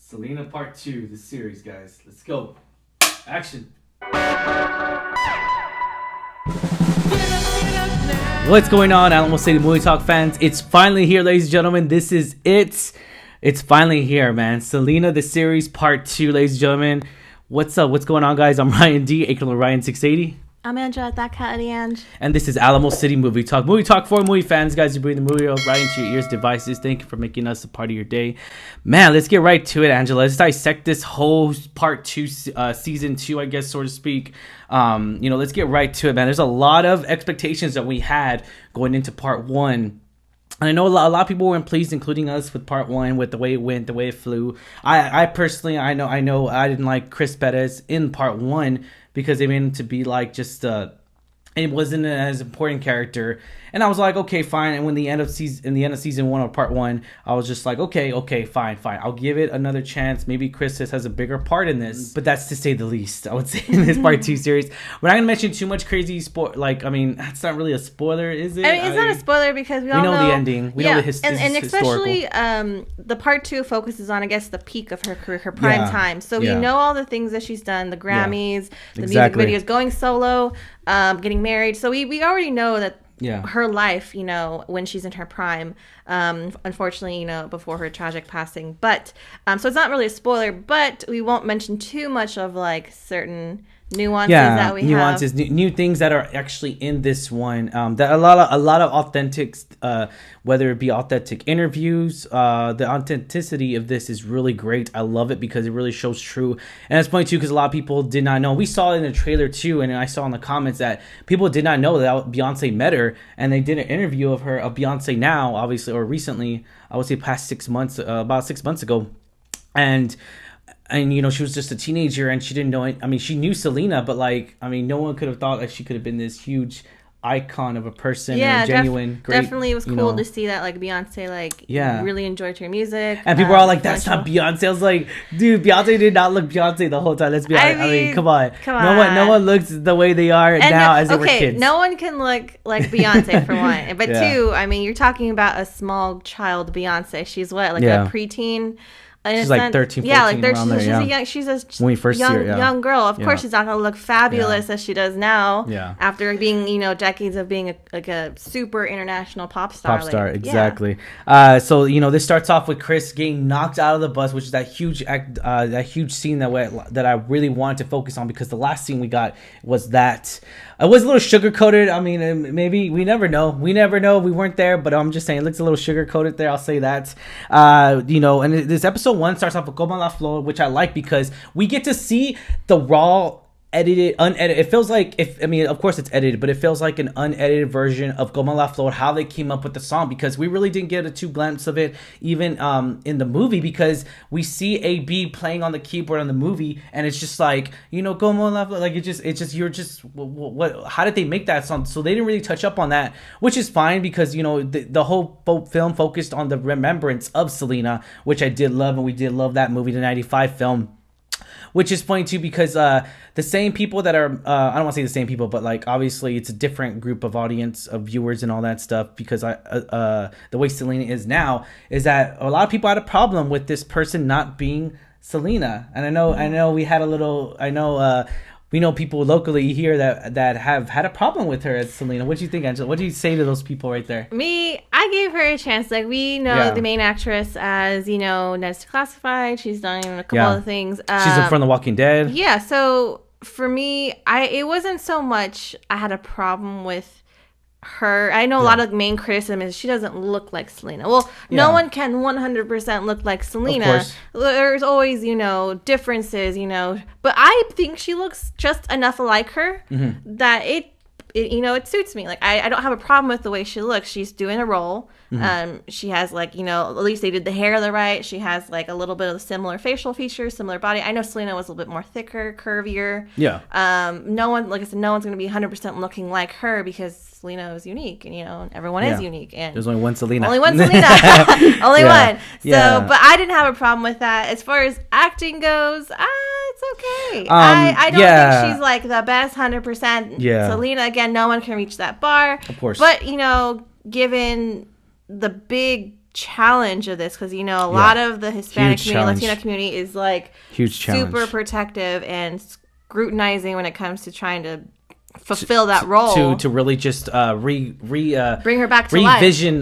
Selena Part 2, the series, guys. Let's go. Action. What's going on, Alamo City Movie Talk fans? It's finally here, ladies and gentlemen. This is it. It's finally here, man. Selena, the series, Part 2, ladies and gentlemen. What's up? What's going on, guys? I'm Ryan D, aka Ryan680. I'm Angela, that cat Ange. And this is Alamo City Movie Talk. Movie Talk for movie fans, guys. You bring the movie right into your ears, devices. Thank you for making us a part of your day. Man, let's get right to it, Angela. Let's dissect this whole Part 2, Season 2, I guess, so to speak. Let's get right to it, man. There's a lot of expectations that we had going into Part 1. And I know a lot of people weren't pleased, including us, with Part 1, with the way it went, the way it flew. I personally, I know I didn't like Chris Perez in Part 1 because they made him to be like just it wasn't as important character. And I was like, okay, fine. And when the end of season 1 or Part 1, I was just like, okay, fine. I'll give it another chance. Maybe Chris has a bigger part in this, but that's to say the least, I would say, in this Part 2 series. We're not gonna mention too much crazy that's not really a spoiler, is it? I mean, it's not a spoiler because we all know the ending. We know the history. And especially the Part 2 focuses on, I guess, the peak of her career, her prime time. So we know all the things that she's done, the Grammys, the music videos, going solo, getting married. So we already know that her life, when she's in her prime, unfortunately, before her tragic passing. But so it's not really a spoiler, but we won't mention too much of like certain nuances that we have. New things that are actually in this one. That a lot of authentic, whether it be authentic interviews, the authenticity of this is really great. I love it because it really shows true. And it's funny too because a lot of people did not know. We saw it in the trailer too, and I saw in the comments that people did not know that Beyonce met her, and they did an interview of Beyonce now, obviously, or recently. I would say past 6 months, about 6 months ago, and she was just a teenager and she didn't know it. I mean, she knew Selena, but no one could have thought that she could have been this huge icon of a person. Yeah, genuine, great. Definitely, it was cool to see that Beyonce really enjoyed her music. And people are all like, "That's not Beyonce." I was like, "Dude, Beyonce did not look Beyonce the whole time." Let's be honest. I mean, come on. No one looks the way they are now as they were kids. No one can look like Beyonce for one, but two, I mean, you're talking about a small child Beyonce. She's what, a preteen. She's like 13, 14, around there, she's a young girl. Of course, she's not going to look fabulous as she does now. Yeah. After being, decades of being a super international pop star. Exactly. So this starts off with Chris getting knocked out of the bus, which is that huge scene that I really wanted to focus on because the last scene we got was that. It was a little sugar-coated. I mean, maybe we never know. We weren't there, but I'm just saying it looks a little sugar-coated there. I'll say that. And this episode 1 starts off with Goldmine Floor, which I like because we get to see the raw, unedited. It feels like of course it's edited, but it feels like an unedited version of Goldmine Floor, how they came up with the song, because we really didn't get a true glimpse of it even in the movie, because we see AB playing on the keyboard on the movie, and it's just like, Goldmine Floor, like what? How did they make that song? So they didn't really touch up on that, which is fine because the whole film focused on the remembrance of Selena, which I did love, and we did love that movie, the '95 film. Which is funny too because the same people that are I don't want to say the same people, but obviously it's a different group of audience of viewers and all that stuff, because the way Selena is now is that a lot of people had a problem with this person not being Selena. And I know we had a little, we know people locally here that have had a problem with her as Selena. What do you think, Angela? What do you say to those people right there? I gave her a chance. We know the main actress as, Ned's Classified. She's done a couple other things. She's from The Walking Dead. Yeah, so for me, it wasn't so much I had a problem with her. I know a lot of main criticism is she doesn't look like Selena. Well, no one can 100% look like Selena. Of course. There's always, differences, but I think she looks just enough like her that it suits me. I don't have a problem with the way she looks. She's doing a role. She has at least they did the hair right. She has a little bit of similar facial features, similar body. I know Selena was a little bit more thicker, curvier. Yeah. No one, like I said, no one's going to be 100% looking like her because Selena is unique, and everyone is unique. And there's only one Selena. Only one. So, but I didn't have a problem with that. As far as acting goes, it's okay. I don't think she's the best 100%. Selena, again, no one can reach that bar. Of course. But given the big challenge of this, because a lot of the Hispanic community, Latino community is like huge challenge, super protective and scrutinizing when it comes to trying to fulfill that role, to really just bring her back to revision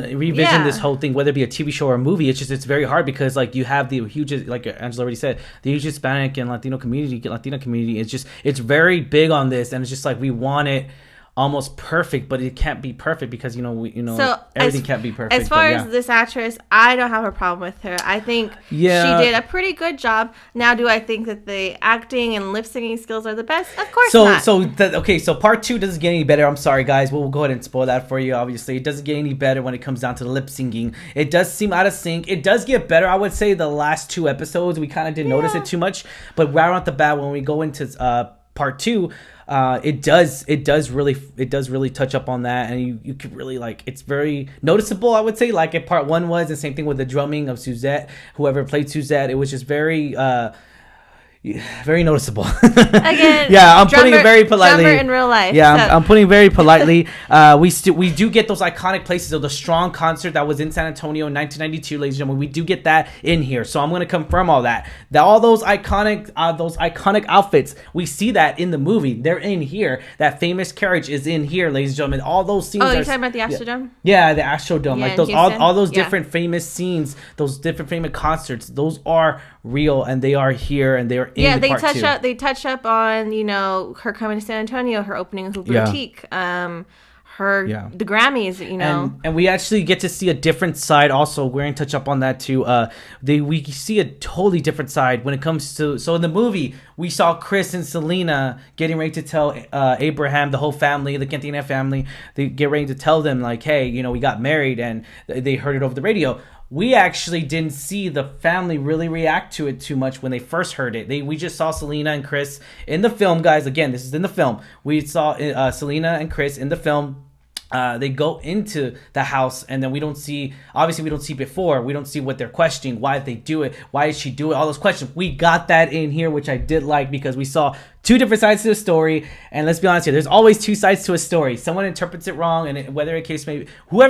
this whole thing, whether it be a TV show or a movie. It's very hard because like you have the huge, like Angela already said, the huge Hispanic and Latina community it's very big on this, and it's just like we want it almost perfect, but it can't be perfect because so everything can't be perfect. As far as this actress, I don't have a problem with her. I think she did a pretty good job. Now, do I think that the acting and lip syncing skills are the best? Of course not. So part 2 doesn't get any better. I'm sorry, guys. We'll go ahead and spoil that for you. Obviously, it doesn't get any better when it comes down to the lip syncing. It does seem out of sync. It does get better. I would say the last 2 episodes we kind of didn't notice it too much, but right off the bat when we go into part 2. It does really touch up on that, and you could really it's very noticeable, I would say, like if part 1 was the same thing with the drumming of Suzette, whoever played Suzette. It was just very very noticeable. Again, I'm putting it very politely. Drummer in real life. Yeah, I'm putting it very politely. We do get those iconic places of the Strong concert that was in San Antonio in 1992, ladies and gentlemen. We do get that in here, so I'm going to confirm all that. All those iconic outfits, we see that in the movie. They're in here. That famous carriage is in here, ladies and gentlemen. All those scenes. Oh, you're talking about the Astrodome? Yeah, the Astrodome. Like those, all those different famous scenes, those different famous concerts. Those are real, and they are here, and they are. They touch up on her coming to San Antonio, her opening a boutique, the Grammys, and we actually get to see a different side. Also, we're gonna touch up on that too. We see a totally different side when it comes to. So in the movie, we saw Chris and Selena getting ready to tell Abraham, the whole family, the Cantina family, they get ready to tell them like, hey, we got married, and they heard it over the radio. We actually didn't see the family really react to it too much when they first heard it. We just saw Selena and Chris in the film, guys. Again, this is in the film. We saw Selena and Chris in the film. They go into the house, and then we don't see before. We don't see what they're questioning. Why did they do it? Why did she do it? All those questions. We got that in here, which I did like, because we saw 2 different sides to the story. And let's be honest here, there's always 2 sides to a story. Someone interprets it wrong, and whoever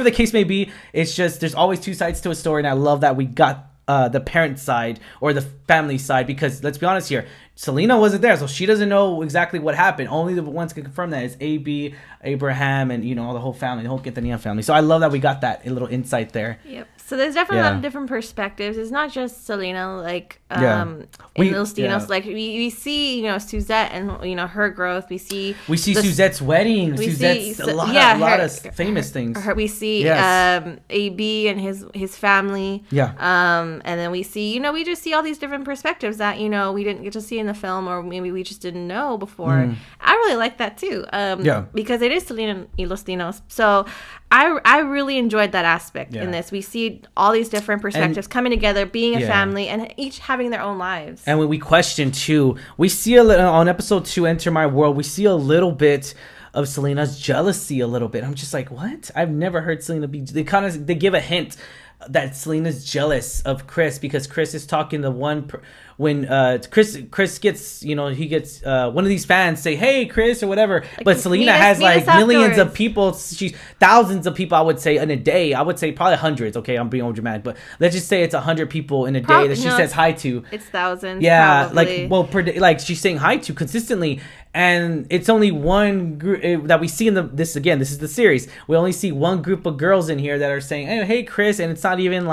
the case may be, it's just there's always 2 sides to a story. And I love that we got the parent side or the family side, because let's be honest here, Selena wasn't there, so she doesn't know exactly what happened. Only the ones can confirm that is AB, Abraham, and the whole family, the whole Quintanilla family. So I love that we got that little insight there. Yep. So there's definitely a lot of different perspectives. It's not just Selena, in Los Dinos. Like we see, Suzette and her growth. We see Suzette's wedding. Suzette's a lot of famous things. We see AB and his family. Yeah. And then we see, we just see all these different perspectives that we didn't get to see in the film, or maybe we just didn't know before. I really like that too. Because it is Selena y Los Dinos. So I really enjoyed that aspect in this. We see all these different perspectives coming together, being a family, and each having their own lives. And when we question too, we see on episode 2, Enter My World, we see a little bit of Selena's jealousy a little bit. I'm just like, what? I've never heard Selena be. They give a hint that Selena's jealous of Chris, because Chris is talking to one. When Chris gets, he gets one of these fans say, "Hey, Chris," or whatever. But Selena has millions of people. She's thousands of people, I would say, in a day. I would say probably hundreds. Okay, I'm being over dramatic, but let's just say it's 100 people in a day that she says hi to. It's thousands. Yeah, probably. Per day, she's saying hi to consistently. And it's only one group that we see in this is the series. We only see one group of girls in here that are saying, "Hey, Chris," and it's not even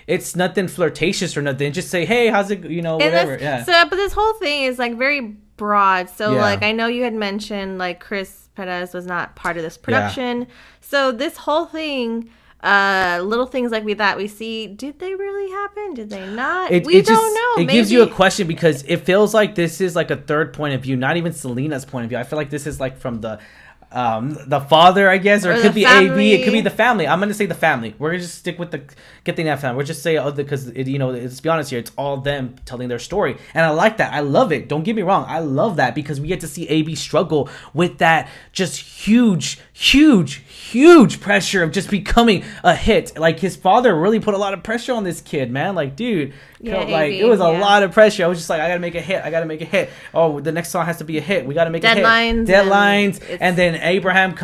it's nothing flirtatious or nothing. Just say, "Hey, how's it?" Whatever. Yeah. So, but this whole thing is very broad. So, I know you had mentioned Chris Perez was not part of this production. Yeah. So this whole thing. Little things like that we see, did they really happen? Did they not? We don't know. It gives you a question, because it feels like this is a third point of view, not even Selena's point of view. I feel like this is from the father, I guess, or it could be family. AB, it could be the family. I'm gonna say the family. We're gonna just stick with the Quintanilla family. We'll just say because let's be honest here, it's all them telling their story, and I like that. I love it. Don't get me wrong, I love that, because we get to see AB struggle with that just huge pressure of just becoming a hit. His father really put a lot of pressure on this kid, man. Dude, it was a lot of pressure. I was just I gotta make a hit. Oh, the next song has to be a hit. We gotta make a hit. Deadlines, and then Abraham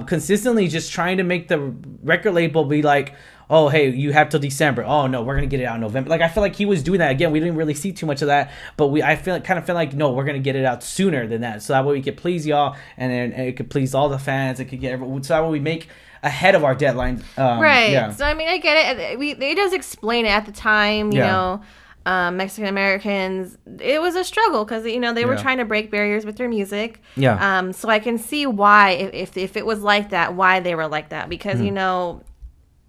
consistently just trying to make the record label be like, oh, hey, you have till December. Oh no, we're gonna get it out in November. Like I feel like he was doing that again. We didn't really see too much of that, but I feel like no, we're gonna get it out sooner than that, so that way we could please y'all, and then it could please all the fans. It could get everyone. So that way we make ahead of our deadline. Right. Yeah. So I mean, I get it. It does explain it at the time. You know. Mexican Americans, it was a struggle because they were trying to break barriers with their music. Yeah. So I can see why, if it was like that, why they were like that, because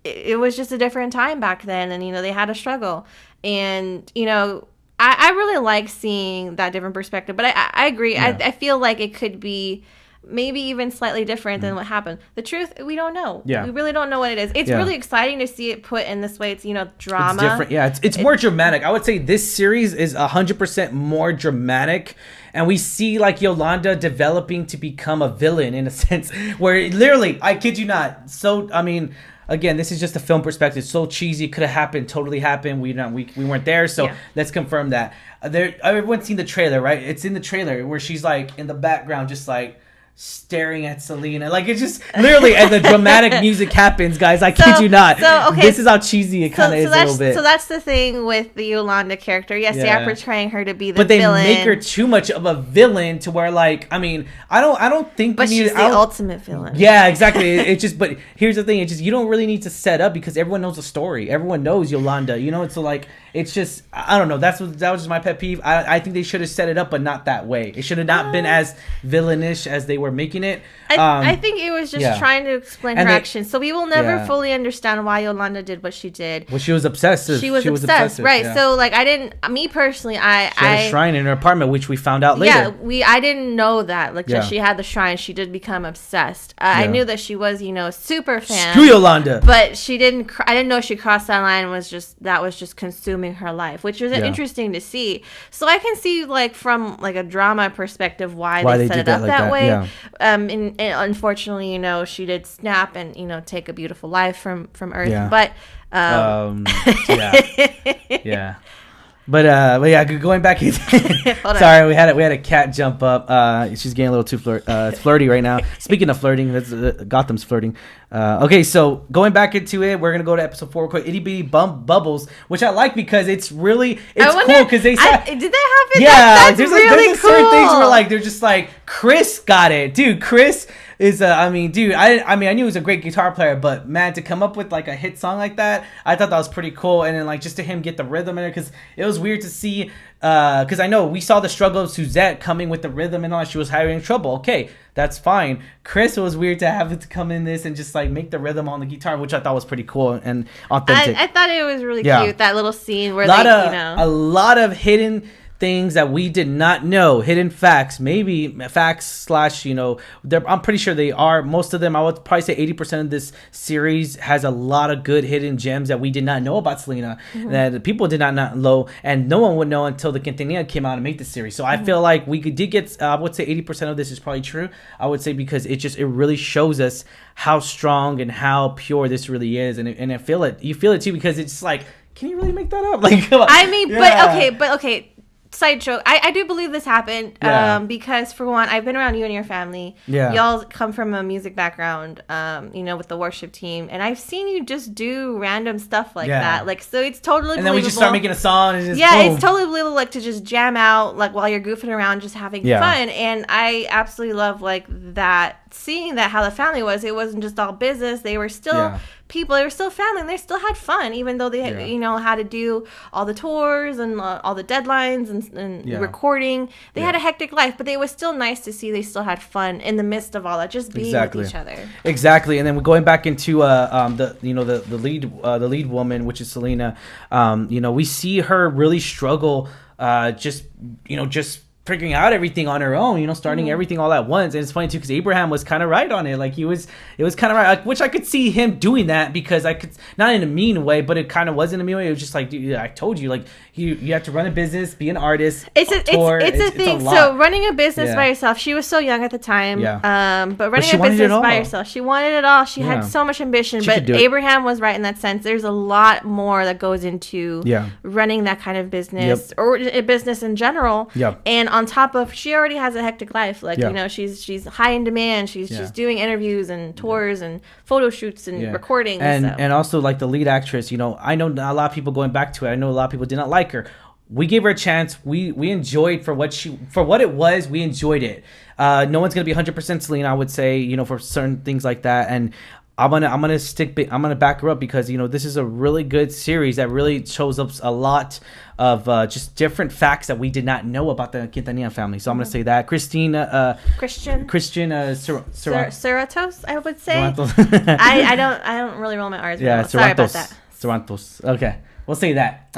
it was just a different time back then, and they had a struggle, and I really like seeing that different perspective. But I agree. Yeah. I feel like it could be maybe even slightly different than what happened. The truth, we don't know. Yeah. We really don't know what it is. It's really exciting to see it put in this way. It's, drama. It's different. Yeah, it's more dramatic. I would say this series is 100% more dramatic. And we see like Yolanda developing to become a villain in a sense where literally, I kid you not. So, I mean, again, this is just a film perspective. So cheesy. It could have happened. Totally happened. We weren't there. So let's confirm that. Everyone's seen the trailer, right? It's in the trailer where she's like in the background, just like staring at Selena, like it's just literally, and the dramatic music happens, guys. I kid you not. So okay, this is how cheesy it kind of is a little bit. So that's the thing with the Yolanda character. Yes, they are portraying her to be the but villain. But they make her too much of a villain to where, like, I mean, I don't think. But she's the ultimate villain. Yeah, exactly. It's just, but here's the thing: it's just you don't really need to set up because everyone knows the story. Everyone knows Yolanda. So like. It's just, I don't know. That was just my pet peeve. I think they should have set it up, but not that way. It should have not been as villainish as they were making it. I think it was just trying to explain her actions. So we will never fully understand why Yolanda did what she did. Well, she was obsessive. She was obsessed, right? Yeah. So like, me personally, she had a shrine in her apartment, which we found out later. Yeah, I didn't know that. Like, that she had the shrine. She did become obsessed. I knew that she was, a super fan. Screw Yolanda. But she didn't. I didn't know she crossed that line. That was just consuming her life, which was interesting to see. So I can see, like, from like a drama perspective, why they set it up that way. Yeah. And unfortunately, she did snap and take a beautiful life from Earth. Yeah. But yeah. But yeah, going back. Sorry, we had a cat jump up. She's getting a little too flirty right now. Speaking of flirting, that's Gotham's flirting. Okay, so going back into it, we're gonna go to episode 4 quick. Itty bitty bubbles, which I like because it's cool because they said, did that happen? Yeah, there's really cool. Certain things where like they're just like Chris got it, dude. Chris is I knew he was a great guitar player, but man, to come up with like a hit song like that, I thought that was pretty cool. And then like just to him get the rhythm in it, because it was weird to see. Because I know we saw the struggle of Suzette coming with the rhythm and all. She was having trouble. Okay, that's fine. Chris, it was weird to have it to come in this and just like make the rhythm on the guitar, which I thought was pretty cool and authentic. I thought it was really cute, that little scene where a lot of hidden things that we did not know, hidden facts, maybe facts / I'm pretty sure they are. Most of them, I would probably say 80% of this series has a lot of good hidden gems that we did not know about Selena, that people did not know, and no one would know until the Quintanilla came out and made the series. So I feel like we did get, I would say 80% of this is probably true. I would say because it really shows us how strong and how pure this really is, and I feel it. You feel it too because it's like, can you really make that up? Like, come on. I mean, but okay. Sideshow. I do believe this happened because, for one, I've been around you and your family. Yeah. Y'all come from a music background, with the worship team. And I've seen you just do random stuff like that. Like, so it's totally believable. And then we just start making a song and just boom. It's totally believable, like, to just jam out, like, while you're goofing around, just having fun. And I absolutely love, like, that, seeing that, how the family was. It wasn't just all business. They were still people. They were still family, and they still had fun, even though they had to do all the tours and all the deadlines and recording. They had a hectic life, but it was still nice to see they still had fun in the midst of all that, just being with each other. Exactly. And then we're going back into the lead woman, which is Selena. We see her really struggle, just figuring out everything on her own, starting everything all at once. And it's funny too because Abraham was kind of right on it. Like it was kind of right, like, which I could see him doing that because I could, not in a mean way, but it kind of was in a mean way. It was just like, dude, I told you, like, you have to run a business, be an artist. It's a thing. So running a business by yourself. She was so young at the time. Yeah. But running a business by herself, she wanted it all. She had so much ambition. But Abraham was right in that sense. There's a lot more that goes into running that kind of business or a business in general. Yeah. And on top of, she already has a hectic life. Like she's high in demand. She's doing interviews and tours and photo shoots and recording. And also like the lead actress. I know a lot of people going back to it. I know a lot of people did not like her. We gave her a chance. We enjoyed for what it was. We enjoyed it. No one's gonna be 100% Selena, I would say, for certain things like that. And I'm gonna back her up because this is a really good series that really shows up a lot of just different facts that we did not know about the Quintanilla family. So I'm gonna say that Christian Cerratos, I would say. I don't really roll my R's. Yeah, sorry about that. Cerratos. Okay. We'll say that.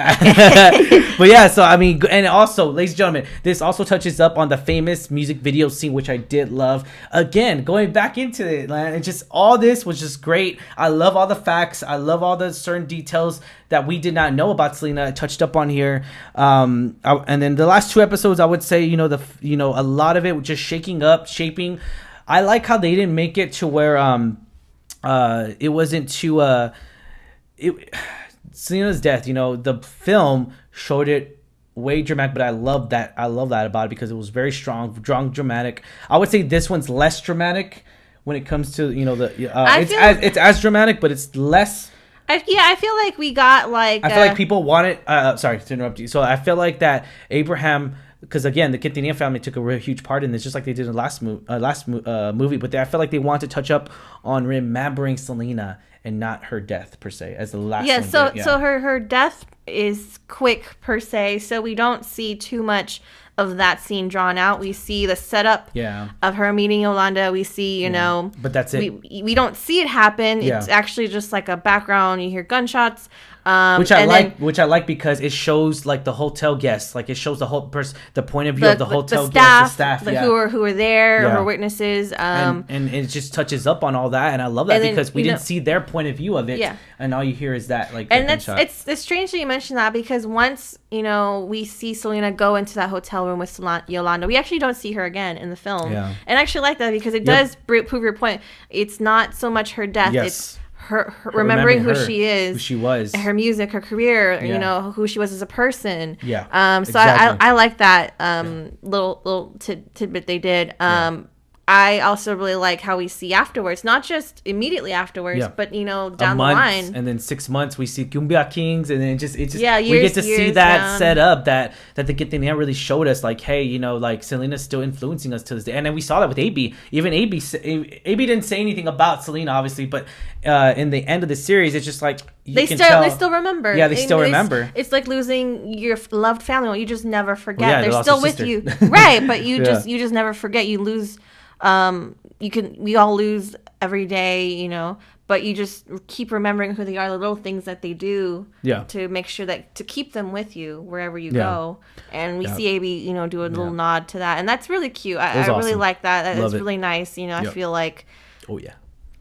But yeah, so I mean, and also, ladies and gentlemen, this also touches up on the famous music video scene, which I did love. Again, going back into it, and just all this was just great. I love all the facts. I love all the certain details that we did not know about Selena. I touched up on here. And then the last 2 episodes, I would say, a lot of it was just shaping. I like how they didn't make it to where it wasn't too Selena's death, the film showed it way dramatic, but I love that about it because it was very strong, dramatic. I would say this one's less dramatic when it comes to it's as dramatic, but it's less. I feel like we got like. I feel like people wanted. Sorry to interrupt you. So I feel like that Abraham. Because again, the Quintanilla family took a real huge part in this, just like they did in the last movie. But I feel like they want to touch up on remembering Selena and not her death per se as the last. Yeah. So her death is quick per se, so we don't see too much of that scene drawn out. We see the setup of her meeting Yolanda. We see, but that's it. We don't see it happen. Yeah. It's actually just like a background. You hear gunshots. Which I like because it shows like the hotel guests, like it shows the whole the point of view of the hotel guests, the staff, who are there, who are witnesses, and it just touches up on all that, and I love that because we didn't see their point of view of it, and all you hear is that like. And it's strange that you mentioned that because once we see Selena go into that hotel room with Yolanda, we actually don't see her again in the film, and I actually like that because it does prove your point. It's not so much her death; it's her remembering who she is, who she was, her music, her career, who she was as a person. So exactly. I like that little tidbit they did. I also really like how we see afterwards, not just immediately afterwards, but down the line. And then 6 months we see Cumbia Kings, and then we get to see that set up that the Quintanilla really showed us, like, hey, like Selena's still influencing us to this day. And then we saw that with AB. Even AB didn't say anything about Selena, obviously, but in the end of the series, it's just like they still remember. Yeah, they still remember. It's like losing your loved family. You just never forget. They're still with you, right? But you just never forget. You lose. We all lose every day, but you just keep remembering who they are, the little things that they do to make sure that to keep them with you wherever you go. And we see AB, do a little nod to that. And that's really cute. I really like that. That is really nice. I feel like,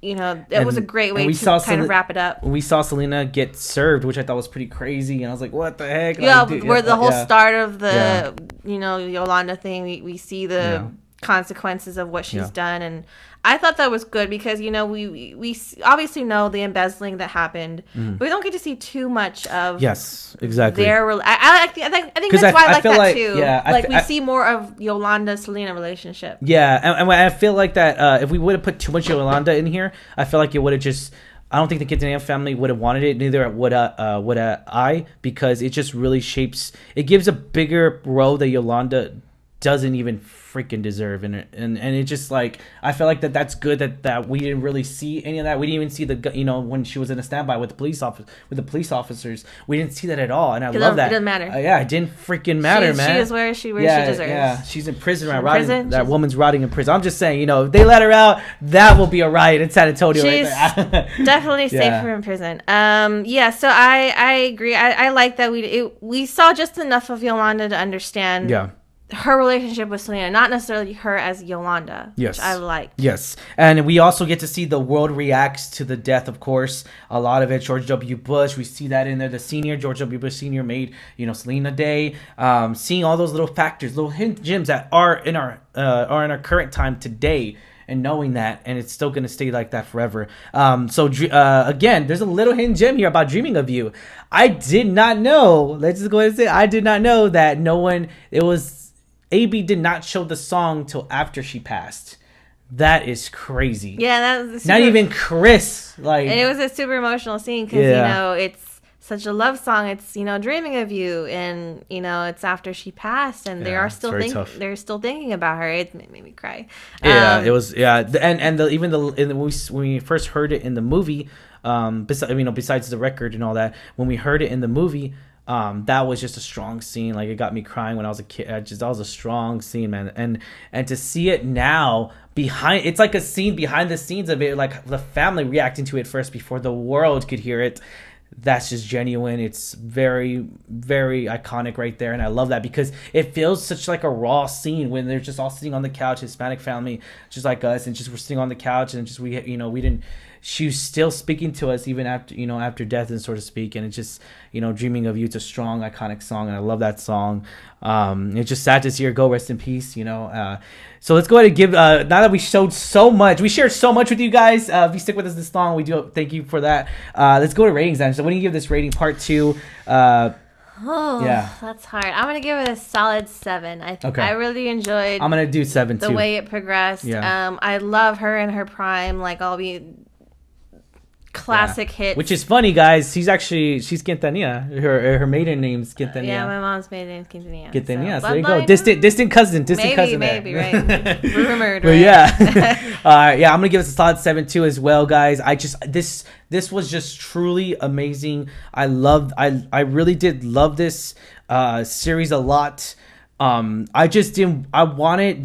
it was a great way to kind of wrap it up. We saw Selena get served, which I thought was pretty crazy. And I was like, what the heck? Yeah, where the whole start of the, Yolanda thing, we see the consequences of what she's done, and I thought that was good because we obviously know the embezzling that happened, but we don't get to see too much of exactly their I think that's why I like that too. We see more of Yolanda Selena relationship. And I feel like that if we would have put too much Yolanda in here, I feel like it would have just. I don't think the Quintanilla family would have wanted it. Neither would I, because it just really shapes. It gives a bigger role that Yolanda doesn't even freaking deserve, and it just like I feel like that's good that we didn't really see any of that. We didn't even see the when she was in a standby with the police officers. We didn't see that at all, and I love that. It doesn't matter. It didn't freaking matter, man. She is where she deserves. Yeah, she's in prison right now. That woman's rotting in prison. I'm just saying, if they let her out, that will be a riot in San Antonio. She's definitely safer in prison. So I agree. I like that we saw just enough of Yolanda to understand. her relationship with Selena, not necessarily her as Yolanda, yes, which I like. Yes, and we also get to see the world reacts to the death, of course. A lot of it, George W. Bush, we see that in there. The senior, George W. Bush Sr. made, Selena Day. Seeing all those little factors, little hint gems that are in our current time today. And knowing that, and it's still going to stay like that forever. Again, there's a little hidden gem here about Dreaming of You. I did not know, let's just go ahead and say, I did not know that AB did not show the song till after she passed. That is crazy. Yeah, that was not even Chris. And it was a super emotional scene because, it's such a love song. It's, Dreaming of You. And, it's after she passed and they are still they're still thinking about her. It made me cry. Yeah, it was. Yeah. When we first heard it in the movie, besides the record and all that, when we heard it in the movie, that was just a strong scene. Like, it got me crying when I was a kid. That was a strong scene, man. And to see it now it's like a scene behind the scenes of it, like the family reacting to it first before the world could hear it. That's just genuine. It's very, very iconic right there. And I love that because it feels such like a raw scene when they're just all sitting on the couch, Hispanic family, just like us, and just we're sitting on the couch and just she was still speaking to us even after death, and so to speak. And it's just, Dreaming of You, it's a strong, iconic song, and I love that song. It's just sad to see her go. Rest in peace, So let's go ahead and give, now that we shared so much with you guys. If you stick with us this long, we do thank you for that. Let's go to ratings then. So when do you give this rating, part 2? That's hard. I'm gonna give it a solid 7. I really enjoyed. I'm gonna do 7 too. The way it progressed. Yeah. I love her in her prime. Like, all the classic hits. Which is funny, guys. She's Quintanilla. Her maiden name's Quintanilla. Yeah, my mom's maiden name's Quintanilla. Quintanilla. So there you go. Distant cousin. Maybe, right? Rumored, but right? Yeah. I'm gonna give this a solid 7 too as well, guys. This was just truly amazing. I really did love this series a lot. The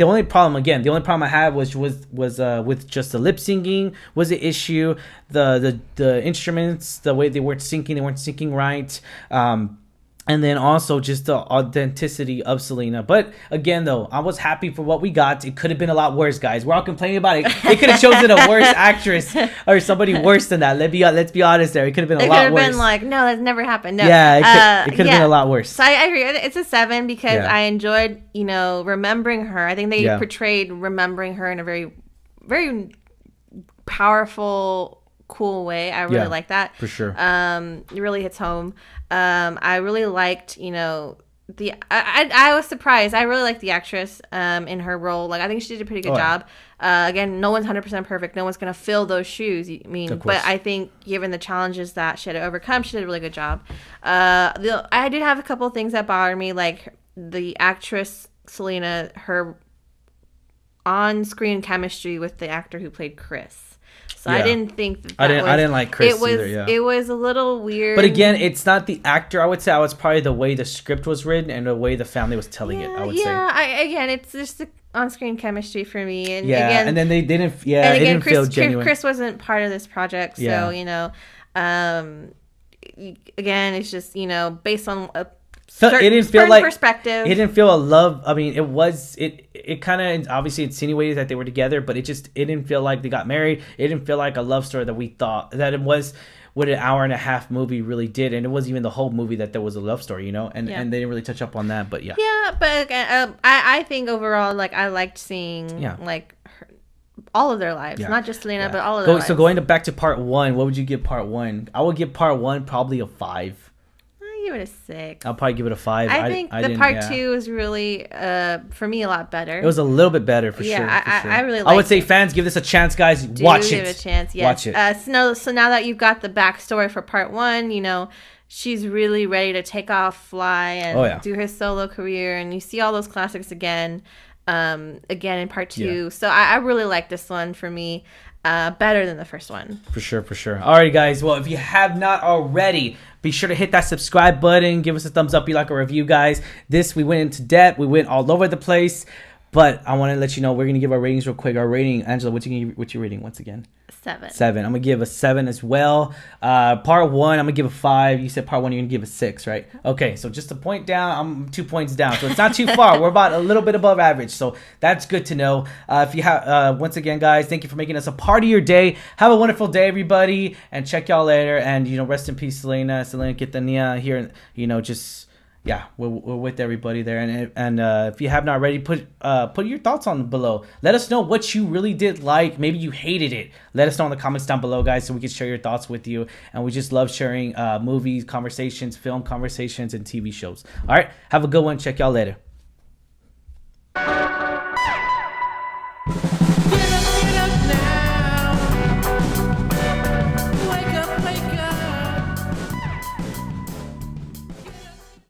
only problem I had was with just the lip syncing was the issue. The instruments, the way they weren't syncing right. And then also just the authenticity of Selena. But again, though, I was happy for what we got. It could have been a lot worse, guys. We're all complaining about it. They could have chosen a worse actress or somebody worse than that. Let's be honest there. It could have been a lot worse. It could have been like, no, that's never happened. No. Yeah, it could have been a lot worse. So I agree. It's a 7 because I enjoyed, remembering her. I think they portrayed remembering her in a very, very powerful, cool way. I really like that. For sure. It really hits home. I really liked, I was surprised. I really liked the actress in her role. Like, I think she did a pretty good job. Again, no one's 100% perfect. No one's going to fill those shoes. But I think given the challenges that she had to overcome, she did a really good job. I did have a couple of things that bothered me, like the actress Selena, her on-screen chemistry with the actor who played Chris. So I didn't think that I didn't like Chris either. Yeah, it was a little weird. But again, it's not the actor. I would say it's probably the way the script was written and the way the family was telling it. I would say. It's just the on-screen chemistry for me. And again, and then they didn't. Yeah, it didn't feel genuine. Chris wasn't part of this project, so again, it's just based on a it didn't feel like perspective. It didn't feel a love. I mean, it kind of obviously insinuated that they were together, but it didn't feel like they got married. It didn't feel like a love story that we thought that it was. What an hour and a half movie really did, and it wasn't even the whole movie that there was a love story, and they didn't really touch up on that. But but again, I think overall, like, I liked seeing all of their lives, not just Selena, but all of their lives. So going back to part 1, what would you give part 1? I would give part 1 probably a 5. Give it a 6. I'll probably give it a 5. I think the part 2 is really, for me, a lot better. It was a little bit better for sure. I really liked I would say fans, give this a chance, guys. Watch it. Give it a chance, yes. Watch it. So now that you've got the backstory for part 1, she's really ready to take off, fly, and do her solo career. And you see all those classics again in part 2. Yeah. So I really like this one for me. Better than the first one. For sure. Alright, guys. Well, if you have not already, be sure to hit that subscribe button. Give us a thumbs up. Be like a review, guys. We went into depth. We went all over the place. But I want to let you know we're gonna give our ratings real quick. Our rating, Angela, what's your rating once again? 7. I'm gonna give a 7 as well. Part 1, I'm gonna give a 5. You said part 1 you're gonna give a 6, right? Okay, so just a point down. I'm 2 points down, so it's not too far. We're about a little bit above average, so that's good to know. If you have, once again, guys, thank you for making us a part of your day. Have a wonderful day, everybody, and check y'all later. And rest in peace, Selena Quintanilla here. Yeah, we're with everybody there, and if you have not already, put your thoughts on below. Let us know what you really did like. Maybe you hated it. Let us know in the comments down below, guys, so we can share your thoughts with you. And we just love sharing movies, conversations, film conversations, and TV shows. All right, have a good one. Check y'all later.